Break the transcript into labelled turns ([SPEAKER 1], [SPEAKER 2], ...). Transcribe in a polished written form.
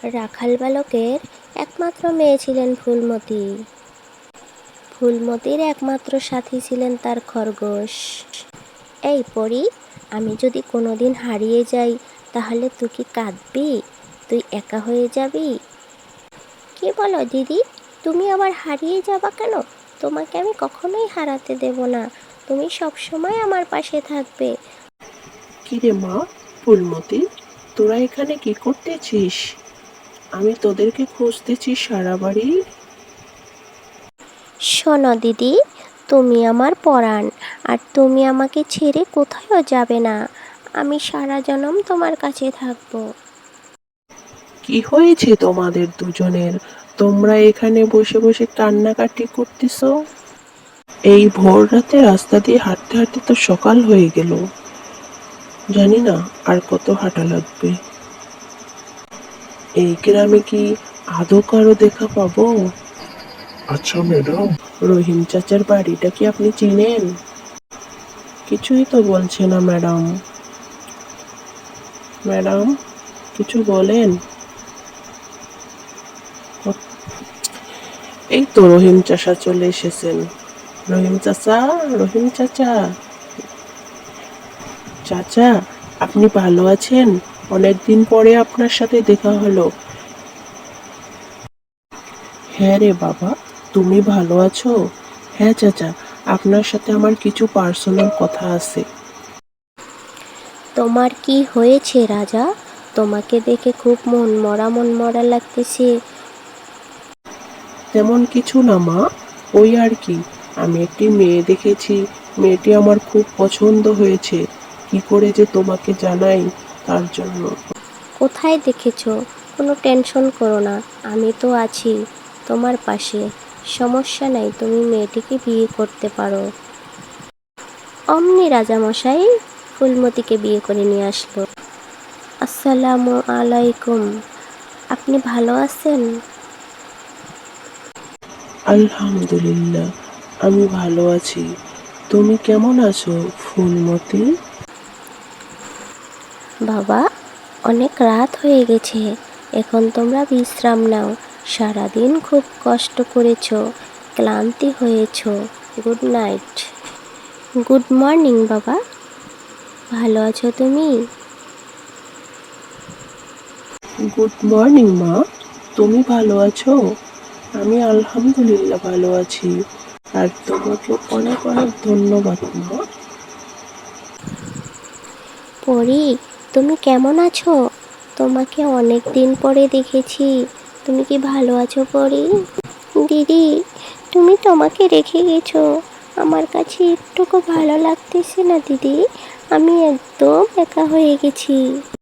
[SPEAKER 1] রাখাল বালকের একমাত্র মেয়ে ছিলেন ফুলমতি। ফুলমতির একমাত্র সাথী ছিলেন তার খরগোশ। এই পরি, আমি যদি কোনোদিন হারিয়ে যাই তাহলে তুই কি কাঁদবি? তুই একা হয়ে যাবি? কি বলো দিদি, তুমি আবার হারিয়ে যাবা কেন? তোমাকে আমি কখনোই হারাতে দেব না। তুমি সব সময় আমার পাশে থাকবে।
[SPEAKER 2] কিরে মা, ফুলমতি, তোরা এখানে কি করতেছিস? আমি তোদেরকে খুঁজতেছি সারা বাড়ি।
[SPEAKER 1] শোনো দিদি, তুমি আমার পরাণ, আর তুমি আমাকে ছেড়ে কোথাও যাবে না। আমি সারা জনম তোমার কাছে থাকবো।
[SPEAKER 2] কি হয়েছে তোমাদের দুজনের? তোমরা এখানে বসে বসে কান্নাকাটি করতেছো? এই ভোর রাতে রাস্তা দিয়ে হাঁটতে হাঁটতে তো সকাল হয়ে গেল। জানি না আর কত হাঁটা লাগবে। এই গ্রামে কি আদৌ কারো দেখা পাবো? আচ্ছা ম্যাডাম, রহিম চাচার বাড়িটা কি আপনি চিনেন? কিছুই তো বলছে না ম্যাডাম। ম্যাডাম, কিছু বলেন। এই তো রহিম চাচা চলে এসেছেন। রহিম চাচা, রহিম চাচা। চাচা, আপনি ভালো আছেন? অনেকদিন পরে আপনার সাথে দেখা হলো। হ্যাঁ রে বাবা, তুমি ভালো আছো? হ্যাঁ চাচা, আপনার সাথে আমার কিছু পার্সোনাল কথা আছে।
[SPEAKER 1] তোমার কি হয়েছে রাজা? তোমাকে দেখে খুব মন মরা লাগতেছে।
[SPEAKER 2] তেমন কিছু না মা, ওই আর কি। আমি একটি মেয়ে দেখেছি, মেয়েটি আমার খুব পছন্দ হয়েছে। কি করে যে তোমাকে জানাই, তার জন্য।
[SPEAKER 1] কোথায় দেখেছো? কোনো টেনশন করো না, আমি তো আছি তোমার পাশে। সমস্যা নাই, তুমি মেয়েটিকে বিয়ে করতে পারো। অমনি রাজামশাই ফুলমতিকে বিয়ে করে নিয়ে আসলো। আসসালামু আলাইকুম, আপনি ভালো আছেন?
[SPEAKER 2] আলহামদুলিল্লাহ, আমি ভালো আছি। তুমি কেমন আছো ফুলমতি?
[SPEAKER 1] বাবা, অনেক রাত হয়ে গেছে, এখন তোমরা বিশ্রাম নাও। সারাদিন খুব কষ্ট করেছো, ক্লান্তি হয়েছো। Good night. গুড মর্নিং বাবা, ভালো আছো তুমি?
[SPEAKER 2] গুড মর্নিং মা, তুমি ভালো আছো? আমি আলহামদুলিল্লাহ ভালো আছি। আর তোমাকে অনেক অনেক ধন্যবাদ মা।
[SPEAKER 1] পরি, তুমি কেমন আছো? তোমাকে অনেক দিন পরে দেখেছি। তুমি কি ভালো আছো পরি? দিদি, তুমি তোমাকে রেখে গেছো, আমার কাছে একটুকু ভালো লাগতেছে না দিদি। আমি একদম একা হয়ে গেছি।